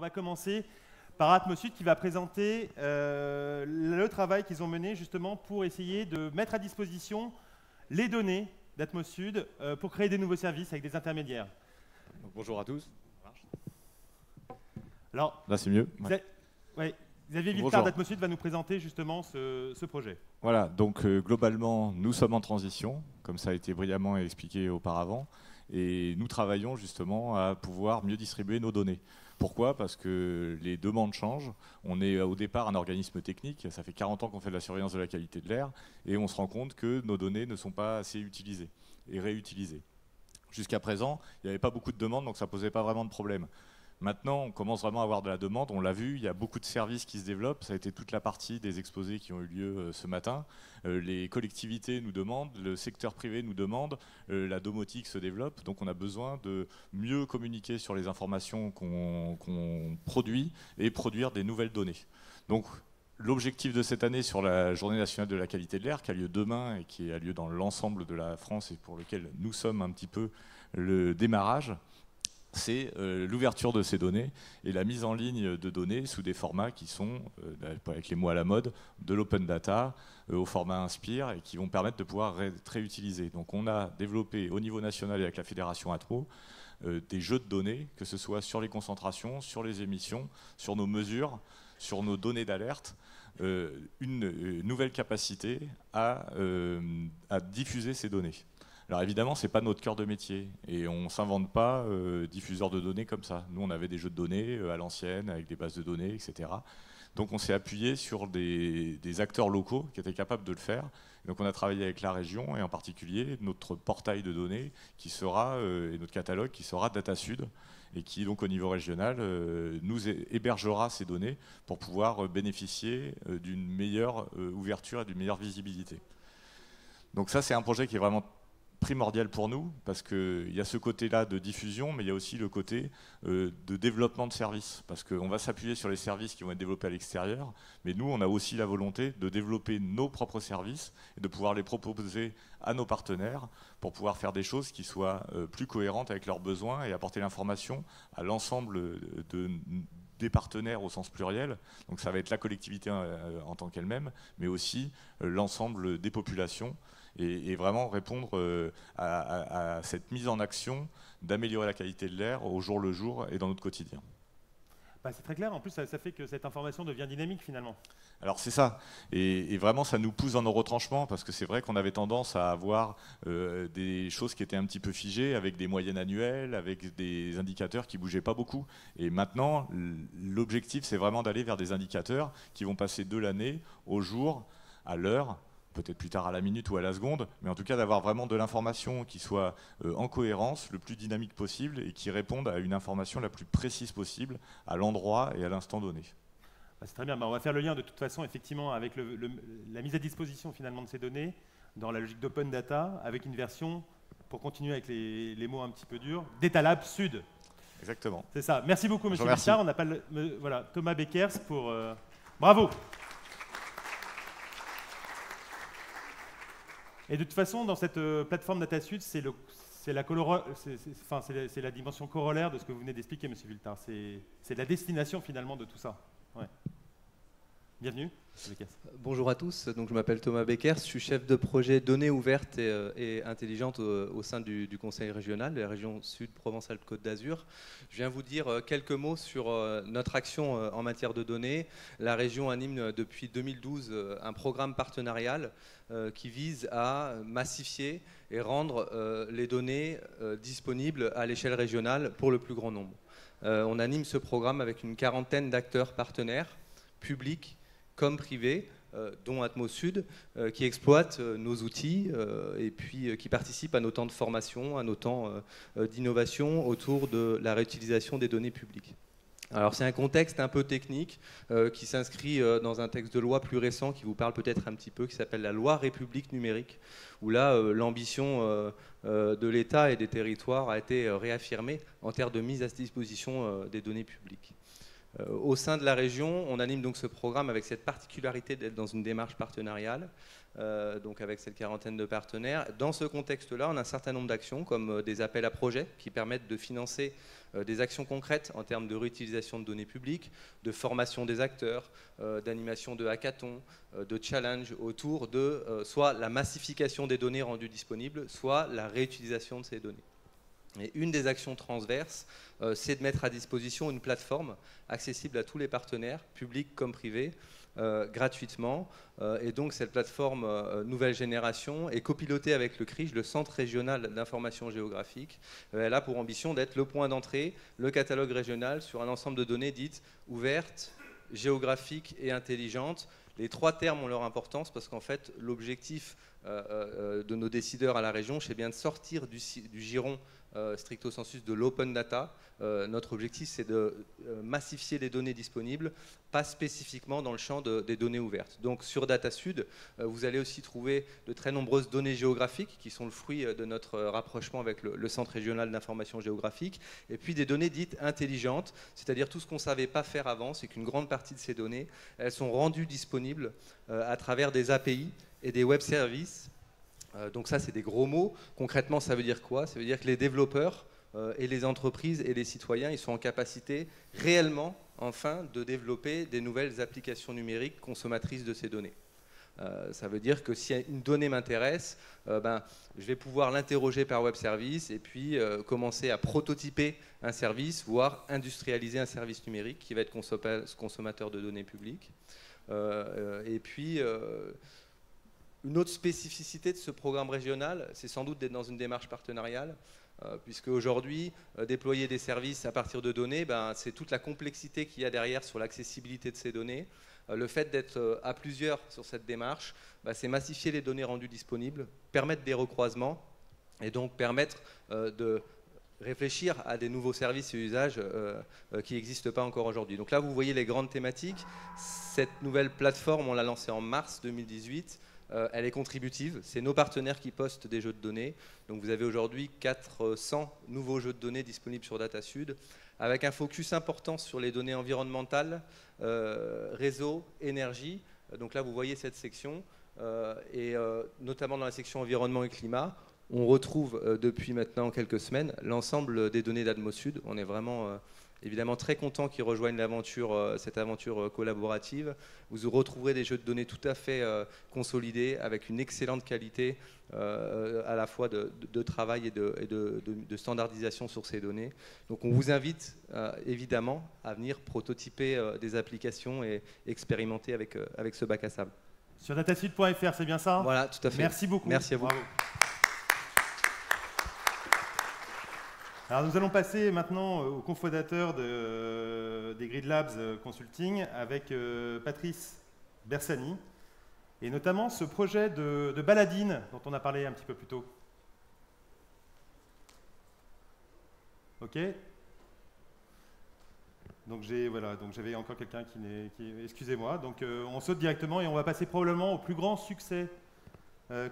va commencer par Atmosud qui va présenter le travail qu'ils ont mené justement pour essayer de mettre à disposition les données d'Atmosud pour créer des nouveaux services avec des intermédiaires. Donc, bonjour à tous. Alors, là c'est mieux. Ouais. Xavier Villetard d'Atmosud va nous présenter justement ce projet. Voilà, donc globalement, nous sommes en transition, comme ça a été brillamment expliqué auparavant, et nous travaillons justement à pouvoir mieux distribuer nos données. Pourquoi? Parce que les demandes changent. On est au départ un organisme technique, ça fait 40 ans qu'on fait de la surveillance de la qualité de l'air, et on se rend compte que nos données ne sont pas assez utilisées et réutilisées. Jusqu'à présent, il n'y avait pas beaucoup de demandes, donc ça ne posait pas vraiment de problème. Maintenant, on commence vraiment à avoir de la demande, on l'a vu, il y a beaucoup de services qui se développent, ça a été toute la partie des exposés qui ont eu lieu ce matin. Les collectivités nous demandent, le secteur privé nous demande, la domotique se développe, donc on a besoin de mieux communiquer sur les informations qu'on produit et produire des nouvelles données. Donc, l'objectif de cette année sur la Journée nationale de la qualité de l'air, qui a lieu demain et qui a lieu dans l'ensemble de la France et pour lequel nous sommes un petit peu le démarrage, c'est l'ouverture de ces données et la mise en ligne de données sous des formats qui sont, avec les mots à la mode, de l'open data au format Inspire et qui vont permettre de pouvoir être réutilisés. Donc on a développé au niveau national et avec la Fédération Atmo des jeux de données, que ce soit sur les concentrations, sur les émissions, sur nos mesures, sur nos données d'alerte, une nouvelle capacité à diffuser ces données. Alors évidemment, ce n'est pas notre cœur de métier et on ne s'invente pas diffuseur de données comme ça. Nous, on avait des jeux de données à l'ancienne, avec des bases de données, etc. Donc on s'est appuyé sur des acteurs locaux qui étaient capables de le faire. Donc on a travaillé avec la région et en particulier notre portail de données qui sera, et notre catalogue qui sera DataSud et qui donc au niveau régional nous hébergera ces données pour pouvoir bénéficier d'une meilleure ouverture et d'une meilleure visibilité. Donc ça, c'est un projet qui est vraiment primordial pour nous, parce qu'il y a ce côté-là de diffusion, mais il y a aussi le côté de développement de services, parce qu'on va s'appuyer sur les services qui vont être développés à l'extérieur, mais nous, on a aussi la volonté de développer nos propres services et de pouvoir les proposer à nos partenaires pour pouvoir faire des choses qui soient plus cohérentes avec leurs besoins et apporter l'information à l'ensemble des partenaires au sens pluriel, donc ça va être la collectivité en tant qu'elle-même, mais aussi l'ensemble des populations, et vraiment répondre à cette mise en action d'améliorer la qualité de l'air au jour le jour et dans notre quotidien. Bah, c'est très clair, en plus ça fait que cette information devient dynamique finalement. Alors c'est ça, et vraiment ça nous pousse dans nos retranchements, parce que c'est vrai qu'on avait tendance à avoir des choses qui étaient un petit peu figées, avec des moyennes annuelles, avec des indicateurs qui ne bougeaient pas beaucoup. Et maintenant, l'objectif c'est vraiment d'aller vers des indicateurs qui vont passer de l'année au jour, à l'heure, peut-être plus tard à la minute ou à la seconde, mais en tout cas d'avoir vraiment de l'information qui soit en cohérence, le plus dynamique possible et qui réponde à une information la plus précise possible à l'endroit et à l'instant donné. Bah, c'est très bien, bah, on va faire le lien de toute façon effectivement avec la mise à disposition finalement de ces données dans la logique d'open data avec une version, pour continuer avec les mots un petit peu durs, d'étalable sud. Exactement. C'est ça. Merci beaucoup monsieur Villetard. On appelle voilà, Thomas Beckers pour... Bravo. Et de toute façon, dans cette plateforme DataSud, c'est la dimension corollaire de ce que vous venez d'expliquer, monsieur Villetard. C'est la destination finalement de tout ça. Ouais. Bienvenue. Bonjour à tous, donc je m'appelle Thomas Beckers, je suis chef de projet données ouvertes et intelligentes au sein du conseil régional de la région Sud Provence-Alpes-Côte d'Azur. Je viens vous dire quelques mots sur notre action en matière de données. La région anime depuis 2012 un programme partenarial qui vise à massifier et rendre les données disponibles à l'échelle régionale pour le plus grand nombre. On anime ce programme avec une quarantaine d'acteurs partenaires, publics comme privés, dont Atmosud, qui exploitent nos outils et puis qui participent à nos temps de formation, à nos temps d'innovation autour de la réutilisation des données publiques. Alors c'est un contexte un peu technique qui s'inscrit dans un texte de loi plus récent qui vous parle peut-être un petit peu, qui s'appelle la loi République numérique, où là l'ambition de l'État et des territoires a été réaffirmée en termes de mise à disposition des données publiques. Au sein de la région, on anime donc ce programme avec cette particularité d'être dans une démarche partenariale, donc avec cette quarantaine de partenaires. Dans ce contexte-là, on a un certain nombre d'actions comme des appels à projets qui permettent de financer des actions concrètes en termes de réutilisation de données publiques, de formation des acteurs, d'animation de hackathons, de challenge autour de soit la massification des données rendues disponibles, soit la réutilisation de ces données. Et une des actions transverses, c'est de mettre à disposition une plateforme accessible à tous les partenaires, publics comme privés, gratuitement. Et donc cette plateforme nouvelle génération est copilotée avec le CRIGE, le Centre régional d'information géographique. Elle a pour ambition d'être le point d'entrée, le catalogue régional sur un ensemble de données dites ouvertes, géographiques et intelligentes. Les trois termes ont leur importance parce qu'en fait l'objectif de nos décideurs à la région, c'est bien de sortir du giron stricto sensus de l'open data. Notre objectif, c'est de massifier les données disponibles, pas spécifiquement dans le champ des données ouvertes. Donc sur DataSud, vous allez aussi trouver de très nombreuses données géographiques qui sont le fruit de notre rapprochement avec le Centre régional d'information géographique, et puis des données dites intelligentes, c'est-à-dire tout ce qu'on ne savait pas faire avant, c'est qu'une grande partie de ces données, elles sont rendues disponibles à travers des API et des web services. Donc ça, c'est des gros mots. Concrètement, ça veut dire quoi? Ça veut dire que les développeurs et les entreprises et les citoyens, ils sont en capacité réellement, enfin, de développer des nouvelles applications numériques consommatrices de ces données. Ça veut dire que si une donnée m'intéresse, je vais pouvoir l'interroger par web service et puis commencer à prototyper un service, voire industrialiser un service numérique qui va être consommateur de données publiques. Et puis... une autre spécificité de ce programme régional, c'est sans doute d'être dans une démarche partenariale, puisque aujourd'hui, déployer des services à partir de données, c'est toute la complexité qu'il y a derrière sur l'accessibilité de ces données. Le fait d'être à plusieurs sur cette démarche, c'est massifier les données rendues disponibles, permettre des recroisements et donc permettre de réfléchir à des nouveaux services et usages qui n'existent pas encore aujourd'hui. Donc là, vous voyez les grandes thématiques. Cette nouvelle plateforme, on l'a lancée en mars 2018. Elle est contributive, c'est nos partenaires qui postent des jeux de données. Donc vous avez aujourd'hui 400 nouveaux jeux de données disponibles sur DataSud, avec un focus important sur les données environnementales, réseau, énergie. Donc là vous voyez cette section, et notamment dans la section environnement et climat, on retrouve depuis maintenant quelques semaines l'ensemble des données d'Atmosud. On est vraiment... évidemment très content qu'ils rejoignent cette aventure collaborative. Vous retrouverez des jeux de données tout à fait consolidés, avec une excellente qualité à la fois de travail et de standardisation sur ces données. Donc on vous invite évidemment à venir prototyper des applications et expérimenter avec ce bac à sable. Sur datasud.fr, c'est bien ça? Voilà, tout à fait. Merci beaucoup. Merci à vous. Bravo. Alors nous allons passer maintenant au cofondateur des Grid Labs Consulting avec Patrice Bersani, et notamment ce projet de baladine dont on a parlé un petit peu plus tôt. Ok. Donc j'avais encore quelqu'un qui excusez-moi. Donc on saute directement et on va passer probablement au plus grand succès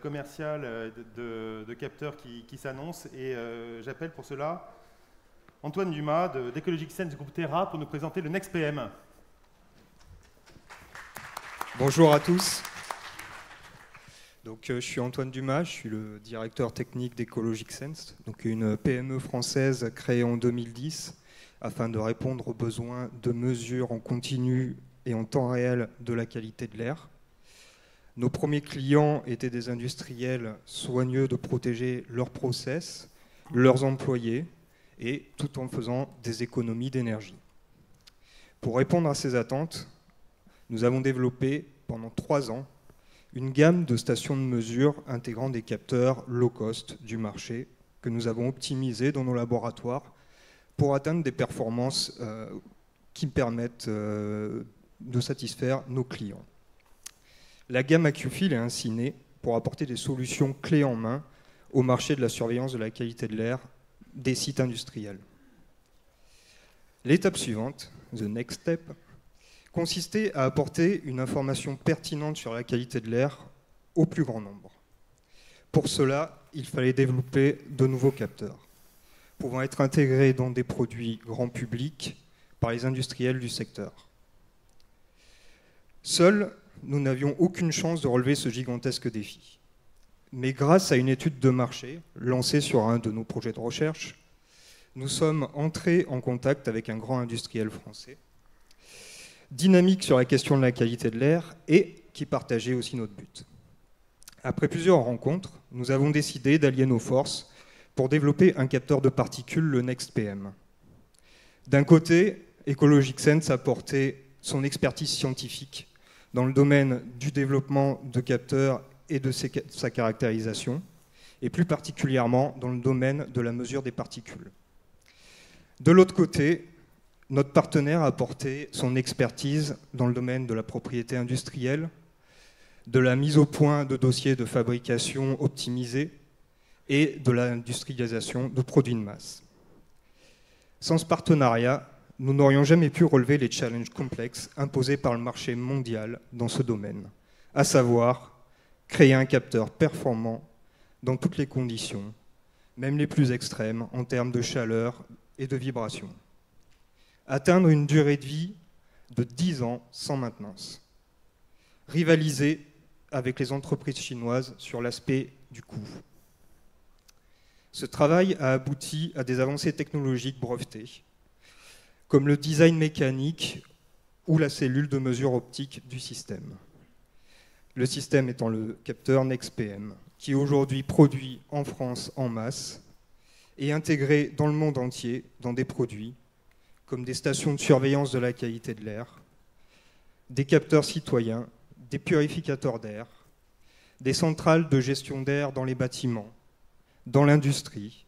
commercial de capteurs qui s'annonce, et j'appelle pour cela Antoine Dumas d'Ecologic Sense du groupe Terra pour nous présenter le NextPM. Bonjour à tous. Donc, je suis Antoine Dumas, je suis le directeur technique d'Ecologic Sense, donc une PME française créée en 2010 afin de répondre aux besoins de mesures en continu et en temps réel de la qualité de l'air. Nos premiers clients étaient des industriels soigneux de protéger leurs process, leurs employés, et tout en faisant des économies d'énergie. Pour répondre à ces attentes, nous avons développé pendant 3 ans une gamme de stations de mesure intégrant des capteurs low cost du marché que nous avons optimisés dans nos laboratoires pour atteindre des performances qui permettent de satisfaire nos clients. La gamme AccuFil est ainsi née pour apporter des solutions clés en main au marché de la surveillance de la qualité de l'air des sites industriels. L'étape suivante, the next step, consistait à apporter une information pertinente sur la qualité de l'air au plus grand nombre. Pour cela, il fallait développer de nouveaux capteurs, pouvant être intégrés dans des produits grand public par les industriels du secteur. Seuls, nous n'avions aucune chance de relever ce gigantesque défi. Mais grâce à une étude de marché lancée sur un de nos projets de recherche, nous sommes entrés en contact avec un grand industriel français, dynamique sur la question de la qualité de l'air et qui partageait aussi notre but. Après plusieurs rencontres, nous avons décidé d'allier nos forces pour développer un capteur de particules, le NextPM. D'un côté, Ecologic Sense a porté son expertise scientifique dans le domaine du développement de capteurs et de sa caractérisation, et plus particulièrement dans le domaine de la mesure des particules. De l'autre côté, notre partenaire a apporté son expertise dans le domaine de la propriété industrielle, de la mise au point de dossiers de fabrication optimisés et de l'industrialisation de produits de masse. Sans ce partenariat, nous n'aurions jamais pu relever les challenges complexes imposés par le marché mondial dans ce domaine, à savoir créer un capteur performant dans toutes les conditions, même les plus extrêmes en termes de chaleur et de vibration. Atteindre une durée de vie de 10 ans sans maintenance. Rivaliser avec les entreprises chinoises sur l'aspect du coût. Ce travail a abouti à des avancées technologiques brevetées, comme le design mécanique ou la cellule de mesure optique du système. Le système étant le capteur NextPM, qui est aujourd'hui produit en France en masse et intégré dans le monde entier dans des produits comme des stations de surveillance de la qualité de l'air, des capteurs citoyens, des purificateurs d'air, des centrales de gestion d'air dans les bâtiments, dans l'industrie.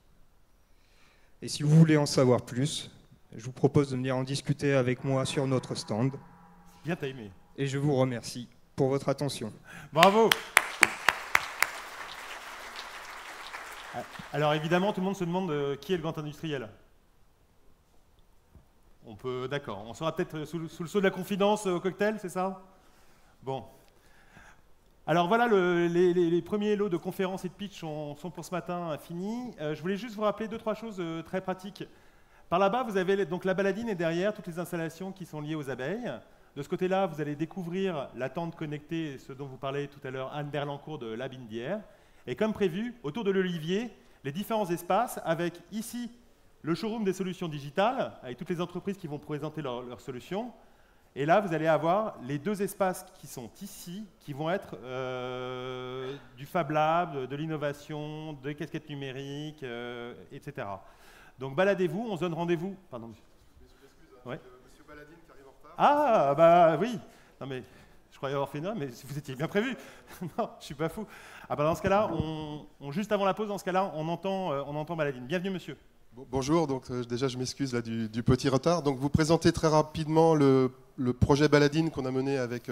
Et si vous voulez en savoir plus, je vous propose de venir en discuter avec moi sur notre stand. Bien timé. Et je vous remercie pour votre attention. Bravo. Alors évidemment, tout le monde se demande qui est le grand industriel. On peut, d'accord. On sera peut-être sous le sceau de la confidence au cocktail, c'est ça? Bon. Alors voilà, les premiers lots de conférences et de pitch sont pour ce matin finis. Je voulais juste vous rappeler 2-3 choses très pratiques. Par là-bas, vous avez donc la baladine et derrière toutes les installations qui sont liées aux abeilles. De ce côté-là, vous allez découvrir la tente connectée, ce dont vous parlait tout à l'heure Anne Berlancourt de Lab Indière. Et comme prévu, autour de l'olivier, les différents espaces avec ici le showroom des solutions digitales, avec toutes les entreprises qui vont présenter leurs solutions. Et là, vous allez avoir les 2 espaces qui sont ici, qui vont être du Fab Lab, de l'innovation, des casquettes numériques, etc. Donc baladez-vous, on se donne rendez-vous. Pardon, monsieur. Ouais. Monsieur Baladine qui arrive en retard. Ah, bah oui. Non mais, je croyais avoir fait une heure, mais vous étiez bien prévu. Non, je suis pas fou. Ah bah dans ce cas-là, juste avant la pause, dans ce cas-là, on entend Baladine. Bienvenue, monsieur. Bonjour, donc déjà je m'excuse là du petit retard. Donc vous présentez très rapidement le projet Baladine qu'on a mené avec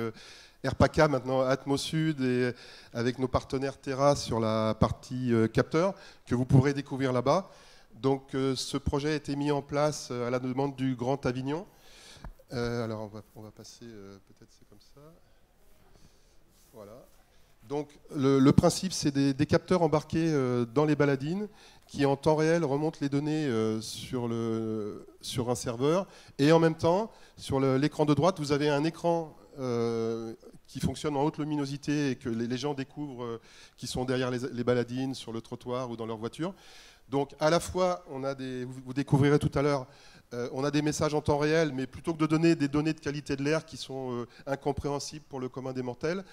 Airpaca, maintenant Atmosud, et avec nos partenaires Terra sur la partie capteur, que vous pourrez découvrir là-bas. Donc ce projet a été mis en place à la demande du Grand Avignon. Alors on va passer, peut-être c'est comme ça. Voilà. Donc le principe, c'est des capteurs embarqués dans les baladines qui en temps réel remontent les données sur un serveur. Et en même temps, sur l'écran de droite, vous avez un écran qui fonctionne en haute luminosité et que les gens découvrent qui sont derrière les baladines, sur le trottoir ou dans leur voiture. Donc à la fois, vous découvrirez tout à l'heure, on a des messages en temps réel, mais plutôt que de donner des données de qualité de l'air qui sont incompréhensibles pour le commun des mortels,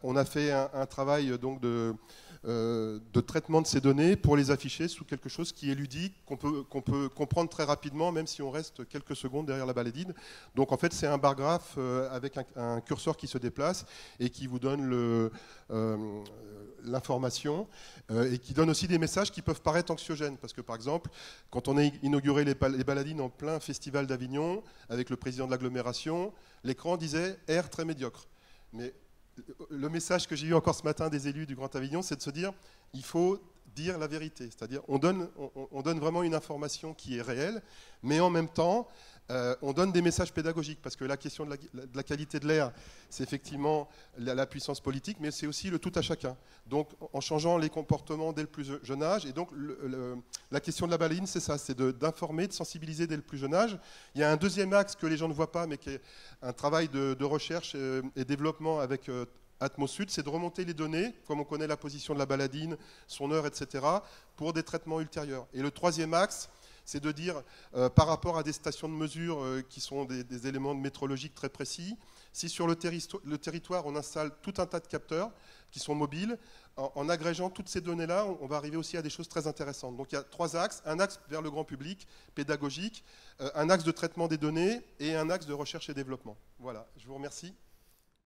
on a fait un travail donc de traitement de ces données pour les afficher sous quelque chose qui est ludique, qu'on peut comprendre très rapidement, même si on reste quelques secondes derrière la baladine. Donc en fait, c'est un bar graphe avec un curseur qui se déplace et qui vous donne l'information et qui donne aussi des messages qui peuvent paraître anxiogènes. Parce que par exemple, quand on a inauguré les baladines en plein festival d'Avignon, avec le président de l'agglomération, l'écran disait « air très médiocre ». Mais le message que j'ai eu encore ce matin des élus du Grand Avignon, c'est de se dire il faut dire la vérité. C'est-à-dire on donne vraiment une information qui est réelle, mais en même temps, on donne des messages pédagogiques, parce que la question de la qualité de l'air, c'est effectivement la puissance politique, mais c'est aussi le tout à chacun. Donc en changeant les comportements dès le plus jeune âge, et donc la question de la baladine, c'est ça, c'est d'informer, de sensibiliser dès le plus jeune âge. Il y a un deuxième axe que les gens ne voient pas, mais qui est un travail de recherche et développement avec Atmosud, c'est de remonter les données, comme on connaît la position de la baladine, son heure, etc., pour des traitements ultérieurs. Et le troisième axe, c'est de dire, par rapport à des stations de mesure qui sont des éléments météorologiques très précis, si sur le territoire on installe tout un tas de capteurs qui sont mobiles, en agrégeant toutes ces données-là, on va arriver aussi à des choses très intéressantes. Donc il y a trois axes, un axe vers le grand public, pédagogique, un axe de traitement des données et un axe de recherche et développement. Voilà, je vous remercie.